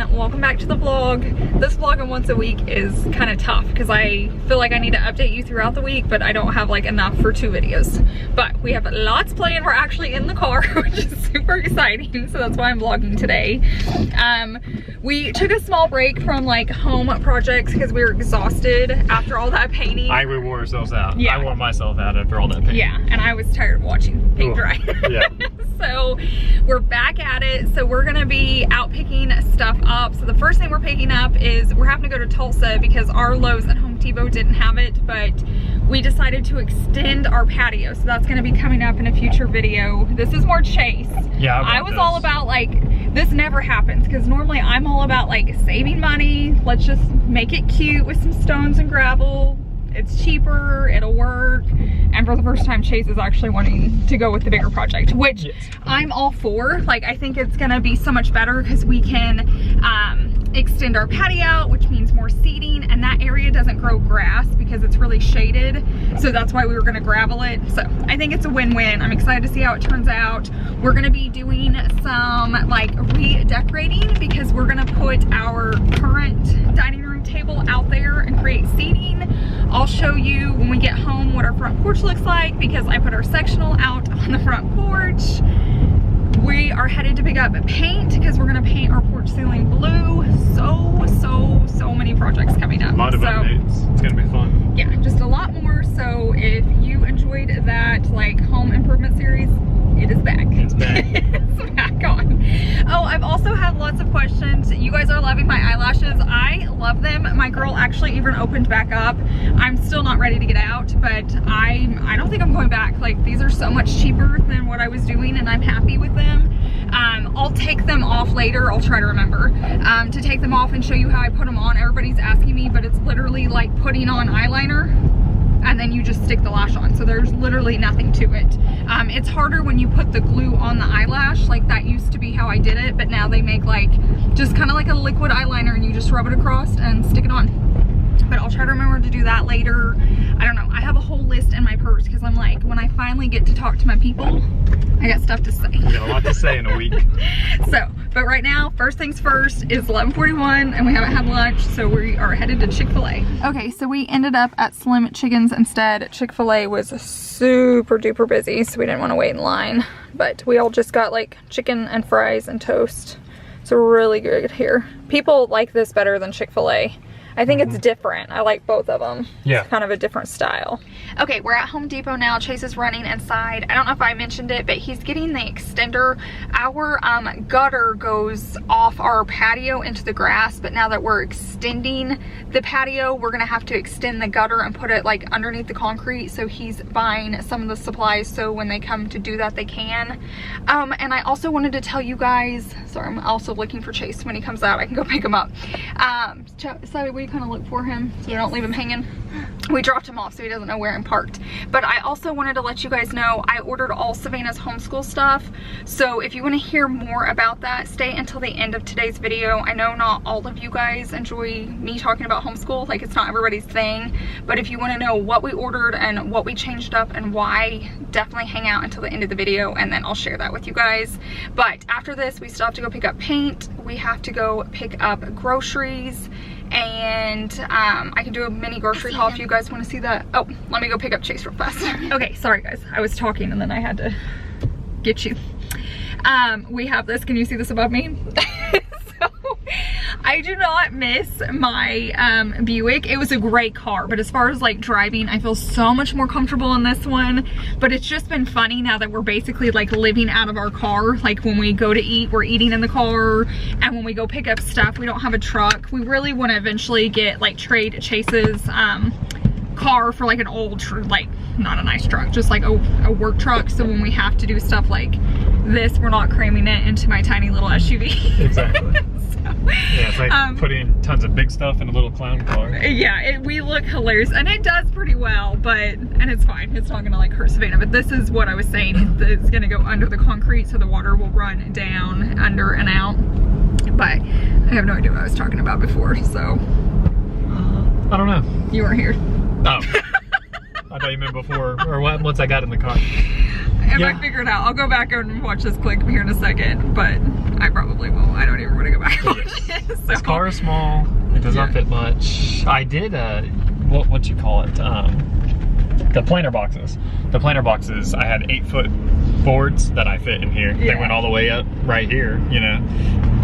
everyone, welcome back to the vlog. This vlog on once a week is kind of tough because I feel like I need to update you throughout the week, but I don't have like enough for 2 videos. But we have lots planned. We're actually in the car, which is super exciting, so that's why I'm vlogging today. We took a small break from like home projects because we were exhausted after all that painting. I we wore ourselves out. Yeah. I wore myself out after all that painting. Yeah, and I was tired of watching paint dry. Yeah. So we're back at it. So we're gonna be out picking stuff up. So the first thing we're picking up is we're having to go to Tulsa because our Lowe's and Home Depot didn't have it, but we decided to extend our patio. So that's gonna be coming up in a future video. This is more Chase. Yeah, I was all about like, this never happens because normally I'm all about like saving money. Let's just make it cute with some stones and gravel. It's cheaper, it'll work. And for the first time, Chase is actually wanting to go with the bigger project, which I'm all for. Like, I think it's gonna be so much better because we can extend our patio out, which means more seating, and that area doesn't grow grass because it's really shaded. So that's why we were gonna gravel it. So I think it's a win-win. I'm excited to see how it turns out. We're gonna be doing some like redecorating because we're gonna put our current dining room table out there and create seating. I'll show you when we get home what our front porch looks like because I put our sectional out on the front porch. We are headed to pick up paint because we're gonna paint our porch ceiling blue. So many projects coming up. A lot of updates. It's gonna be fun. Yeah, just a lot more. So if you enjoyed that like home improvement series, it is back. It's back. It's back on. Oh, I've also had lots of questions. You guys are loving my eyelashes. I love them. My girl actually even opened back up. I'm still not ready to get out, but I don't think I'm going back. Like, these are so much cheaper than what I was doing and I'm happy with them. I'll take them off later. I'll try to remember to take them off and show you how I put them on. Everybody's asking me, but it's literally like putting on eyeliner and then you just stick the lash on. So there's literally nothing to it. It's harder when you put the glue on the eyelash. Like, that used to be how I did it, but now they make like just kind of like a liquid eyeliner and you just rub it across and stick it on. But I'll try to remember to do that later. I don't know. I have a whole list in my purse because I'm like, when I finally get to talk to my people, I got stuff to say. We got a lot to say in a week. So, but right now, first things first, is 11:41 and we haven't had lunch, so we are headed to Chick-fil-A. Okay, so we ended up at Slim Chickens instead. Chick-fil-A was super duper busy, so we didn't want to wait in line. But we all just got like chicken and fries and toast. So really good here. People like this better than Chick-fil-A. I think it's different. I like both of them. Yeah. It's kind of a different style. Okay, we're at Home Depot now. Chase is running inside. I don't know if I mentioned it, but he's getting the extender. Our gutter goes off our patio into the grass, but now that we're extending the patio, we're gonna have to extend the gutter and put it like underneath the concrete. So he's buying some of the supplies so when they come to do that, they can. And I also wanted to tell you guys, sorry, I'm also looking for Chase. When he comes out, I can go pick him up. So we kind of look for him so we don't leave him hanging. We dropped him off so he doesn't know where I'm parked. But I also wanted to let you guys know I ordered all Savannah's homeschool stuff. So if you want to hear more about that, stay until the end of today's video. I know not all of you guys enjoy me talking about homeschool, like it's not everybody's thing. But if you want to know what we ordered and what we changed up and why, definitely hang out until the end of the video and then I'll share that with you guys. But after this, we still have to go pick up paint. We have to go pick up groceries. And I can do a mini grocery haul if you guys want to see that. Oh, let me go pick up Chase real fast. Okay, sorry guys, I was talking and then I had to get you. We have this, can you see this above me? So I do not miss my Buick. It was a great car, but as far as like driving, I feel so much more comfortable in this one. But it's just been funny now that we're basically like living out of our car. Like when we go to eat, we're eating in the car, and when we go pick up stuff, we don't have a truck. We really want to eventually get like trade Chase's car for like an old, like not a nice truck, just like a work truck. So when we have to do stuff like this, we're not cramming it into my tiny little SUV. Exactly. Yeah, it's like putting tons of big stuff in a little clown car. Yeah, we look hilarious, and it does pretty well, and it's fine. It's not gonna like hurt Savannah, but this is what I was saying. It's gonna go under the concrete, so the water will run down, under, and out. But I have no idea what I was talking about before, so. I don't know. You weren't here. Oh. I thought you meant before, or once I got in the car. If I figure it out, I'll go back and watch this clip here in a second, but I probably will. I don't even want to go back. This car is small. It does not fit much. I did what you call it? The planter boxes. The planter boxes, I had 8-foot boards that I fit in here. They went all the way up right here, you know,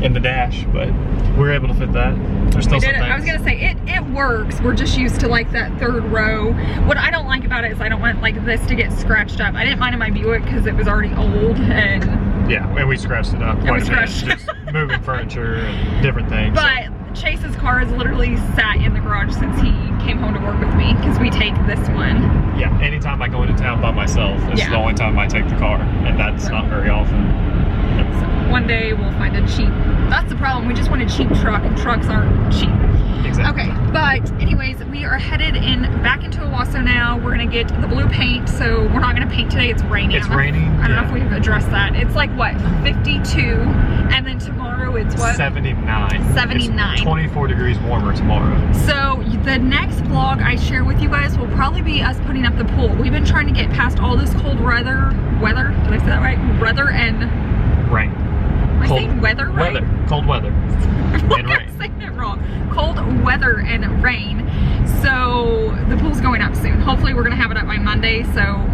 in the dash, but we were able to fit that. There's still some things. I was gonna say, it works. We're just used to like that 3rd row. What I don't like about it is I don't want like this to get scratched up. I didn't mind in my Buick because it was already old and... Yeah, and we scratched it up quite a bit. Just moving furniture and different things. But Chase's car has literally sat in the garage since he came home to work with me because we take this one. Yeah, anytime I go into town by myself, this is the only time I take the car, and that's not very often. So one day we'll find a cheap, that's the problem, we just want a cheap truck and trucks aren't cheap. Exactly. Okay, but anyways, we are headed back into Owasso now. We're gonna get the blue paint, so we're not gonna paint today, it's raining. It's raining. I don't know if we've addressed that. It's like what, 52, and then tomorrow it's what? 79. 79. It's 24 degrees warmer tomorrow. So the next vlog I share with you guys will probably be us putting up the pool. We've been trying to get past all this cold weather, did I say that right? Weather and... Rain. Am I saying weather right? Weather. Cold weather. And rain. I'm saying it wrong. Cold weather and rain. So the pool's going up soon. Hopefully we're gonna have it up by Monday, so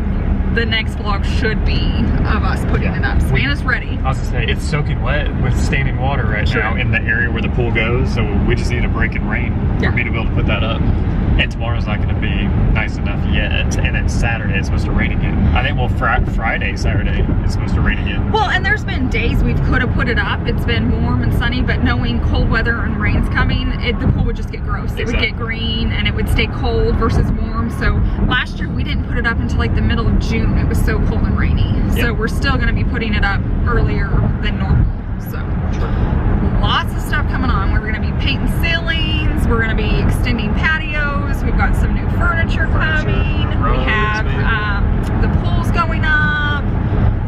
the next vlog should be of us putting it up. Savannah's ready. I was gonna say, it's soaking wet with standing water right now in the area where the pool goes, so we just need a break in rain for me to be able to put that up. And tomorrow's not gonna be nice enough yet, and then Saturday it's supposed to rain again. I think, well, Friday, Saturday, it's supposed to rain again. Well, and there's been days we could have put it up. It's been warm and sunny, but knowing cold weather and rain's coming, the pool would just get gross. It would get green and it would stay cold versus warm. So last year we didn't put it up until like the middle of June. It was so cold and rainy. So we're still gonna be putting it up earlier than normal. So lots of stuff coming on. We're gonna be painting ceilings. We're gonna be extending patios. We've got some new furniture coming. We have the pool's going up.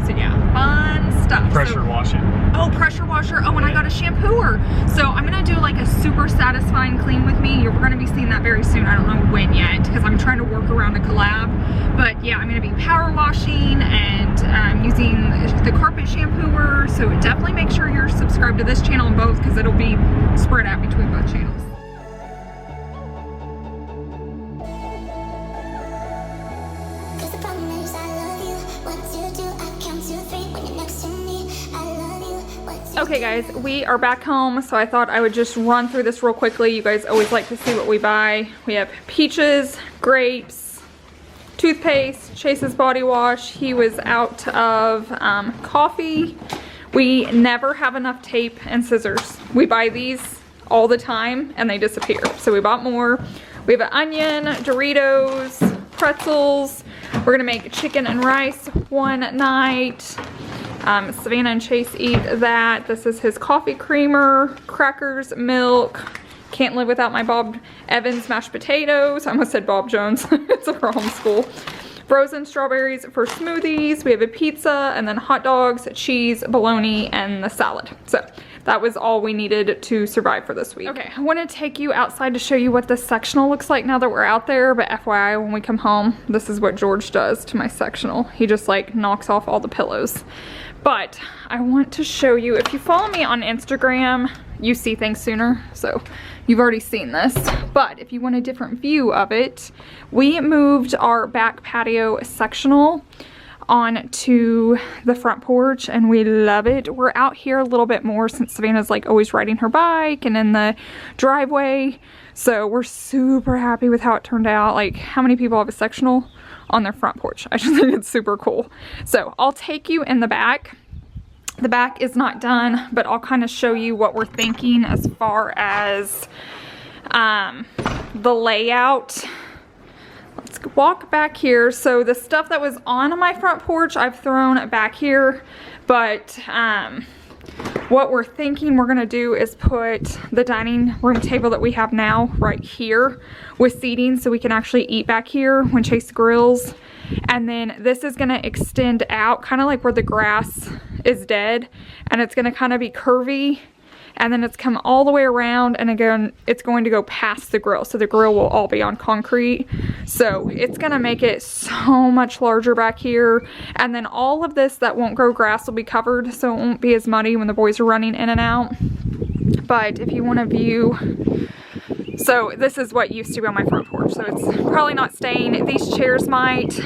So yeah, fun stuff. Pressure washing. Oh, pressure washer. Oh, and I got a shampooer. So I'm gonna do like a super satisfying clean with me. You're gonna be seeing that very soon. I don't know when yet because I'm trying to work around a collab. But yeah, I'm gonna be power washing and using the carpet shampooer. So definitely make sure you're subscribed to this channel and both because it'll be spread out between both channels. Okay guys, we are back home, so I thought I would just run through this real quickly. You guys always like to see what we buy. We have peaches, grapes, toothpaste, Chase's body wash. He was out of coffee. We never have enough tape and scissors. We buy these all the time and they disappear. So we bought more. We have an onion, Doritos, pretzels. We're gonna make chicken and rice one night. Savannah and Chase eat that. This is his coffee creamer, crackers, milk. Can't live without my Bob Evans mashed potatoes. I almost said Bob Jones. It's for homeschool. Frozen strawberries for smoothies. We have a pizza and then hot dogs, cheese, bologna, and the salad. So that was all we needed to survive for this week. Okay, I want to take you outside to show you what this sectional looks like now that we're out there. But FYI, when we come home, this is what George does to my sectional. He just like knocks off all the pillows. But I want to show you, if you follow me on Instagram, you see things sooner. So you've already seen this. But if you want a different view of it, we moved our back patio sectional onto the front porch and we love it. We're out here a little bit more since Savannah's like always riding her bike and in the driveway. So we're super happy with how it turned out. Like, how many people have a sectional on their front porch? I just think it's super cool. So I'll take you in the back. The back is not done, but I'll kind of show you what we're thinking as far as the layout. Let's walk back here. So the stuff that was on my front porch, I've thrown back here, but what we're thinking we're gonna do is put the dining room table that we have now right here with seating so we can actually eat back here when Chase grills. And then this is gonna extend out kind of like where the grass is dead, and it's gonna kind of be curvy and then it's come all the way around, and again, it's going to go past the grill. So the grill will all be on concrete. So it's gonna make it so much larger back here. And then all of this that won't grow grass will be covered, so it won't be as muddy when the boys are running in and out. But if you want to view, so this is what used to be on my front porch, so it's probably not staying. These chairs might,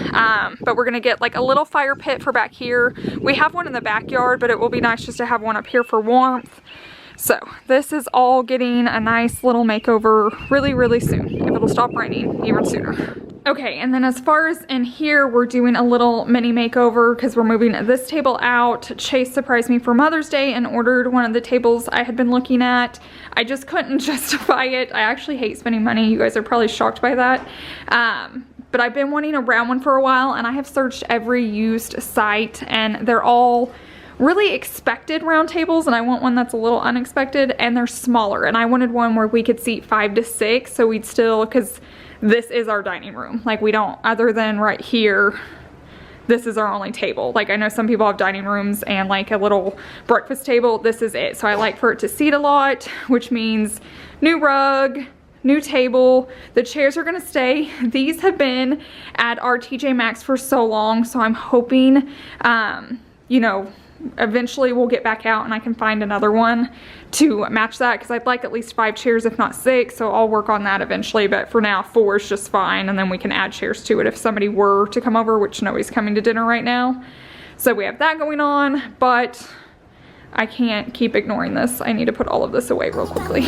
but we're gonna get like a little fire pit for back here. We have one in the backyard, but it will be nice just to have one up here for warmth. So this is all getting a nice little makeover really, really soon, if it'll stop raining even sooner. Okay, and then as far as in here, we're doing a little mini makeover because we're moving this table out. Chase surprised me for Mother's Day and ordered one of the tables I had been looking at. I just couldn't justify it. I actually hate spending money. You guys are probably shocked by that. But I've been wanting a round one for a while, and I have searched every used site, and they're all really expected round tables, and I want one that's a little unexpected, and they're smaller. And I wanted one where we could seat 5 to 6, so we'd still, because this is our dining room. Like, we don't, other than right here, this is our only table. Like, I know some people have dining rooms and like a little breakfast table. This is it. So I like for it to seat a lot, which means new rug, new table. The chairs are gonna stay. These have been at our TJ Maxx for so long, so I'm hoping, you know, eventually we'll get back out and I can find another one to match that, because I'd like at least 5 chairs, if not 6, so I'll work on that eventually. But for now, 4 is just fine, and then we can add chairs to it if somebody were to come over, which nobody's coming to dinner right now. So we have that going on, but I can't keep ignoring this. I need to put all of this away real quickly.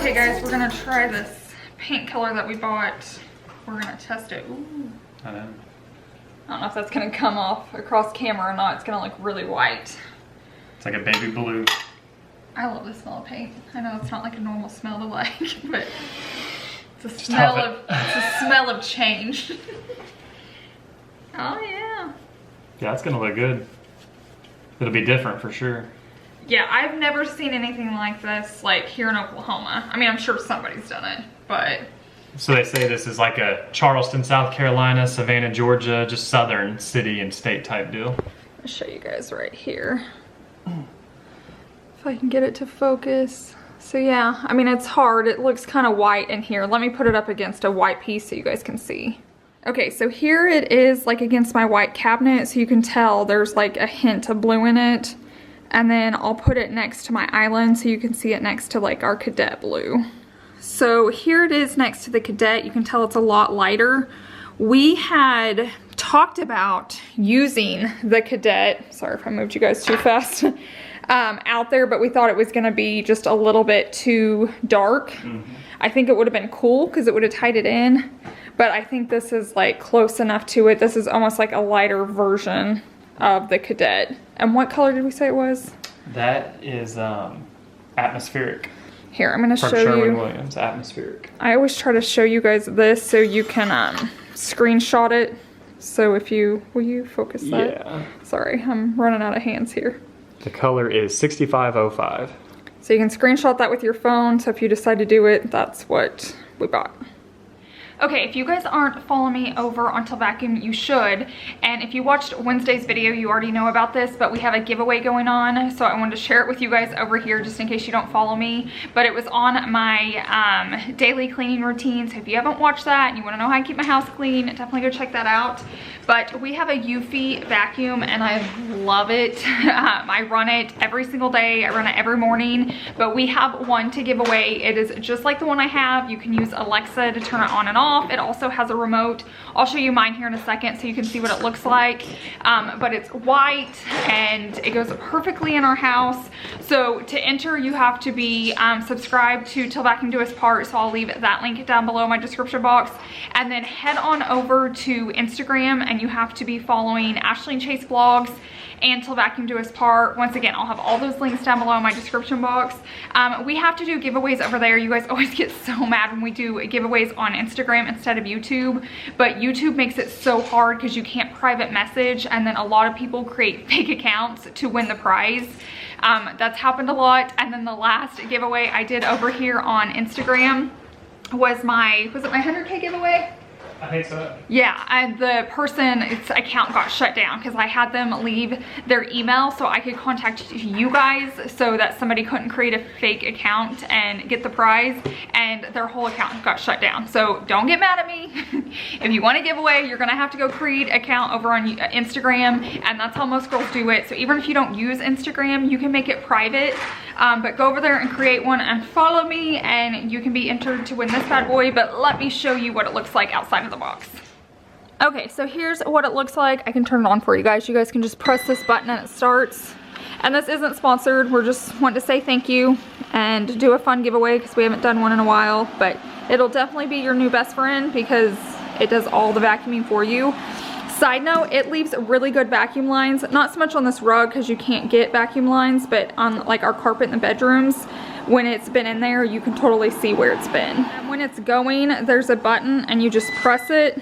Okay guys, we're gonna try this paint color that we bought. We're gonna test it. Ooh. I know. I don't know if that's gonna come off across camera or not. It's gonna look really white. It's like a baby blue. I love the smell of paint. I know it's not like a normal smell to like, but it's a smell of change. Oh yeah. Yeah, it's gonna look good. It'll be different for sure. Yeah, I've never seen anything like this, like here in Oklahoma. I mean, I'm sure somebody's done it, but. So they say this is like a Charleston, South Carolina, Savannah, Georgia, just southern city and state type deal. I'll show you guys right here. If I can get it to focus. So yeah, I mean, it's hard. It looks kind of white in here. Let me put it up against a white piece so you guys can see. Okay, so here it is like against my white cabinet, so you can tell there's like a hint of blue in it. And then I'll put it next to my island so you can see it next to like our cadet blue. So here it is next to the cadet. You can tell it's a lot lighter. We had talked about using the cadet, sorry if I moved you guys too fast, out there, but we thought it was gonna be just a little bit too dark. I think it would have been cool because it would have tied it in, but I think this is like close enough to it. This is almost like a lighter version of the cadet. And what color did we say it was? That is atmospheric. Here, I'm gonna show Sherwin-Williams, atmospheric. I always try to show you guys this so you can screenshot it. So if you, will you focus that? Yeah. Sorry, I'm running out of hands here. The color is 6505. So you can screenshot that with your phone. So if you decide to do it, that's what we bought. Okay, if you guys aren't following me over on Till Vacuum, you should. And if you watched Wednesday's video, you already know about this, but we have a giveaway going on. So I wanted to share it with you guys over here just in case you don't follow me. But it was on my daily cleaning routine. So if you haven't watched that and you want to know how I keep my house clean, definitely go check that out. But we have a Eufy vacuum and I love it. I run it every single day. I run it every morning, but we have one to give away. It is just like the one I have. You can use Alexa to turn it on and off. It also has a remote. I'll show you mine here in a second so you can see what it looks like. But it's white and it goes perfectly in our house. So to enter, you have to be subscribed to Till Vacuum Do Us Part. So I'll leave that link down below in my description box. And then head on over to Instagram and you have to be following Ashley and Chase vlogs and Till Vacuum Do Us Part. Once again, I'll have all those links down below in my description box. We have to do giveaways over there. You guys always get so mad when we do giveaways on Instagram instead of YouTube, but YouTube makes it so hard because you can't private message, and then a lot of people create fake accounts to win the prize. That's happened a lot. And then the last giveaway I did over here on Instagram was it my 100K giveaway? I think so. Yeah, and the person's account got shut down because I had them leave their email so I could contact you guys so that somebody couldn't create a fake account and get the prize, and their whole account got shut down. So don't get mad at me. If you want a giveaway, you're gonna have to go create an account over on Instagram, and that's how most girls do it. So even if you don't use Instagram, you can make it private, but go over there and create one and follow me and you can be entered to win this bad boy. But let me show you what it looks like outside of the box. Okay, so here's what it looks like. I can turn it on for you guys. You guys can just press this button and it starts. And this isn't sponsored. We're just wanting to say thank you and do a fun giveaway because we haven't done one in a while. But it'll definitely be your new best friend because it does all the vacuuming for you. Side note, it leaves really good vacuum lines. Not so much on this rug because you can't get vacuum lines, but on like our carpet in the bedrooms, when it's been in there, you can totally see where it's been. And when it's going, there's a button and you just press it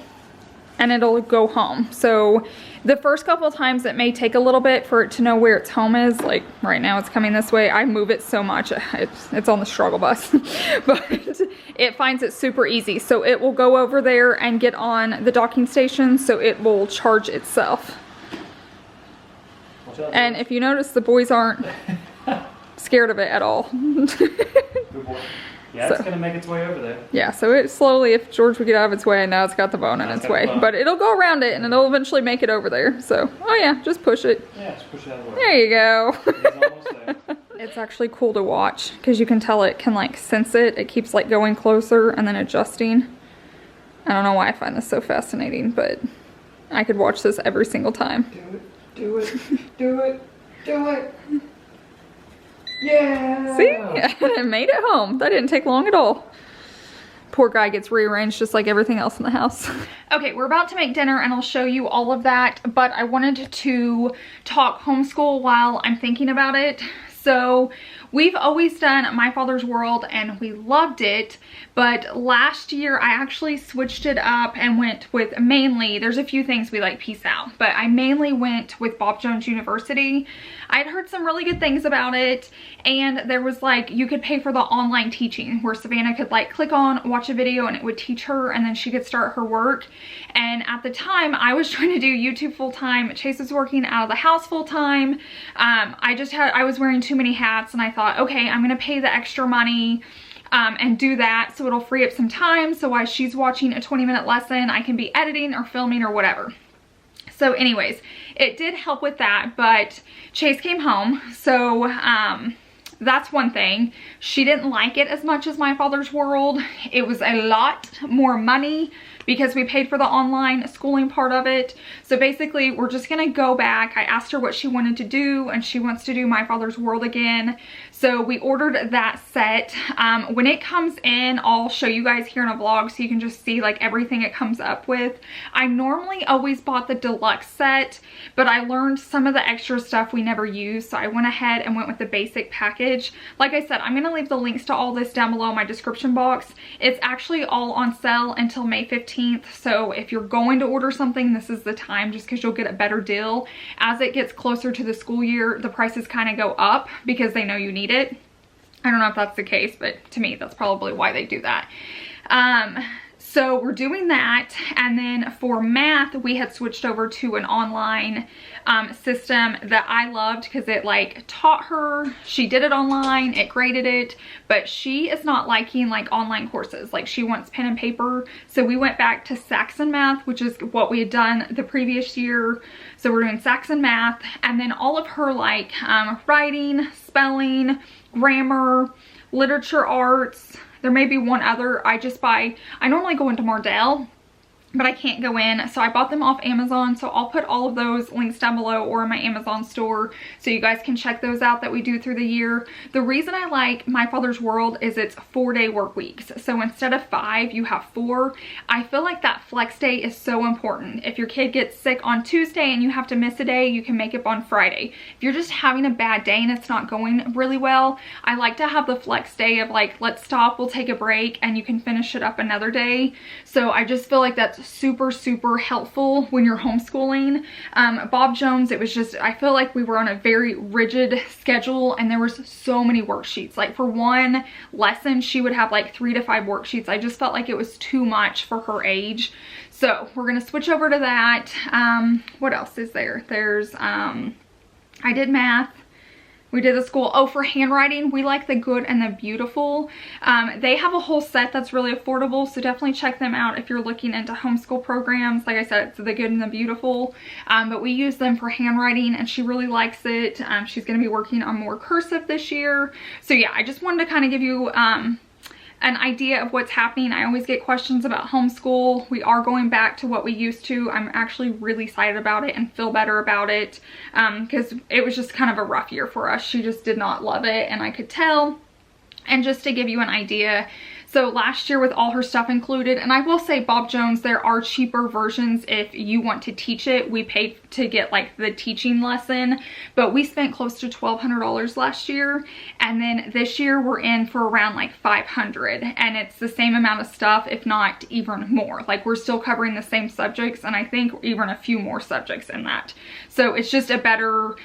and it'll go home. So the first couple of times it may take a little bit for it to know where its home is. Like right now it's coming this way. I move it so much, it's on the struggle bus. But it finds it super easy. So it will go over there and get on the docking station so it will charge itself. And if you notice, the boys aren't scared of it at all. Good boy. Yeah, it's gonna make its way over there. Yeah, so it slowly, if George would get out of its way, now it's got the bone in its way. But it'll go around it and it'll eventually make it over there. So, oh yeah, just push it. Yeah, just push it out of the way. There you go. It's almost there. It's actually cool to watch because you can tell it can like sense it. It keeps like going closer and then adjusting. I don't know why I find this so fascinating, but I could watch this every single time. Do it, do it, do it. Yeah! See? It made it home. That didn't take long at all. Poor guy gets rearranged just like everything else in the house. Okay, we're about to make dinner and I'll show you all of that, but I wanted to talk homeschool while I'm thinking about it. So we've always done My Father's World and we loved it, but last year I actually switched it up and went with mainly, there's a few things we like piece out, but I mainly went with Bob Jones University. I'd heard some really good things about it, and there was like, you could pay for the online teaching where Savannah could like click on, watch a video and it would teach her and then she could start her work. And at the time I was trying to do YouTube full time. Chase was working out of the house full time. I was wearing too many hats and I thought, okay, I'm gonna pay the extra money and do that so it'll free up some time. So while she's watching a 20-minute lesson, I can be editing or filming or whatever. So anyways, it did help with that, but Chase came home. So that's one thing. She didn't like it as much as My Father's World. It was a lot more money because we paid for the online schooling part of it. So basically we're just gonna go back. I asked her what she wanted to do and she wants to do My Father's World again. So we ordered that set. When it comes in, I'll show you guys here in a vlog so you can just see like everything it comes up with. I normally always bought the deluxe set, but I learned some of the extra stuff we never used. So I went ahead and went with the basic package. Like I said, I'm gonna leave the links to all this down below in my description box. It's actually all on sale until May 15th. So if you're going to order something, this is the time just because you'll get a better deal. As it gets closer to the school year, the prices kind of go up because they know you need it. I don't know if that's the case, but to me, that's probably why they do that. So we're doing that, and then for math, we had switched over to an online system that I loved because it like taught her. She did it online, it graded it, but she is not liking like online courses. Like she wants pen and paper. So we went back to Saxon Math, which is what we had done the previous year. So we're doing Saxon Math, and then all of her like writing, spelling, grammar, literature arts. There may be one other. I normally go into Mardell, but I can't go in, so I bought them off Amazon. So I'll put all of those links down below or in my Amazon store so you guys can check those out that we do through the year. The reason I like My Father's World is it's 4-day work weeks. So instead of 5, you have 4. I feel like that flex day is so important. If your kid gets sick on Tuesday and you have to miss a day, you can make up on Friday. If you're just having a bad day and it's not going really well, I like to have the flex day of like, let's stop, we'll take a break, and you can finish it up another day. So I just feel like that's super helpful when you're homeschooling. Bob Jones, it was just, I feel like we were on a very rigid schedule, and there was so many worksheets. Like for one lesson, she would have like 3 to 5 worksheets. I just felt like it was too much for her age. So we're gonna switch over to that. What else is there? There's, I did math. We did the school. Oh, for handwriting, we like the Good and the Beautiful. They have a whole set that's really affordable, so definitely check them out if you're looking into homeschool programs. Like I said, it's the Good and the Beautiful. But we use them for handwriting, and she really likes it. She's going to be working on more cursive this year. So yeah, I just wanted to kind of give you an idea of what's happening. I always get questions about homeschool. We are going back to what we used to. I'm actually really excited about it and feel better about it because it was just kind of a rough year for us. She just did not love it, and I could tell. And just to give you an idea, so last year with all her stuff included, and I will say Bob Jones, there are cheaper versions if you want to teach it. We paid to get like the teaching lesson, but we spent close to $1,200 last year. And then this year we're in for around like $500, and it's the same amount of stuff, if not even more. Like we're still covering the same subjects, and I think even a few more subjects in that. So it's just a better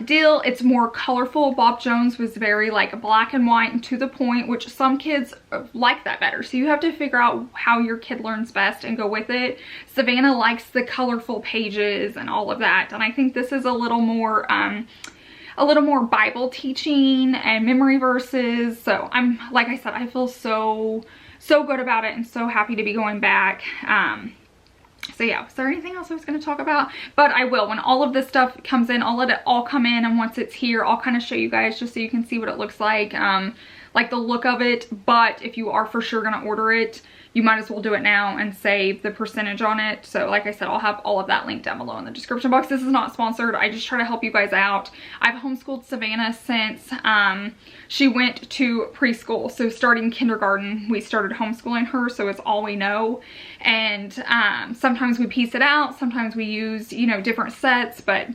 deal. It's more colorful. Bob Jones was very like black and white and to the point, which some kids like that better. So you have to figure out how your kid learns best and go with it. Savannah likes the colorful pages and all of that, and I think this is a little more Bible teaching and memory verses. So I'm, like I said, I feel so good about it and so happy to be going back. So yeah, is there anything else I was going to talk about? But I will, when all of this stuff comes in, I'll let it all come in, and once it's here, I'll kind of show you guys just so you can see what it looks like the look of it. But if you are for sure going to order it, you might as well do it now and save the percentage on it. So like I said, I'll have all of that linked down below in the description box. This is not sponsored. I just try to help you guys out. I've homeschooled Savannah since she went to preschool. So starting kindergarten, we started homeschooling her. So it's all we know. And sometimes we piece it out. Sometimes we use, you know, different sets. But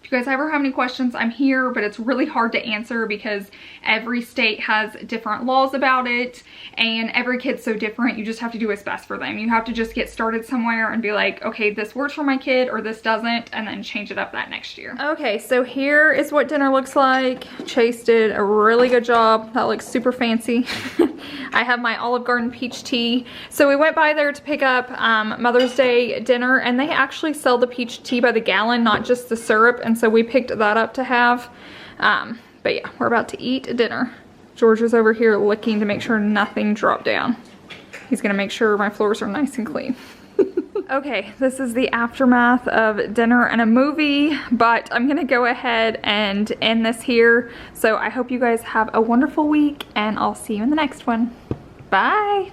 if you guys ever have any questions, I'm here, but it's really hard to answer because every state has different laws about it, and every kid's so different. You just have to do what's best for them. You have to just get started somewhere and be like, okay, this works for my kid or this doesn't, and then change it up that next year. Okay, so here is what dinner looks like. Chase did a really good job. That looks super fancy. I have my Olive Garden peach tea. So we went by there to pick up Mother's Day dinner, and they actually sell the peach tea by the gallon, not just the syrup, and so we picked that up to have. But yeah, we're about to eat dinner. George is over here looking to make sure nothing dropped down. He's gonna make sure my floors are nice and clean. Okay, this is the aftermath of dinner and a movie, but I'm gonna go ahead and end this here. So I hope you guys have a wonderful week, and I'll see you in the next one. Bye.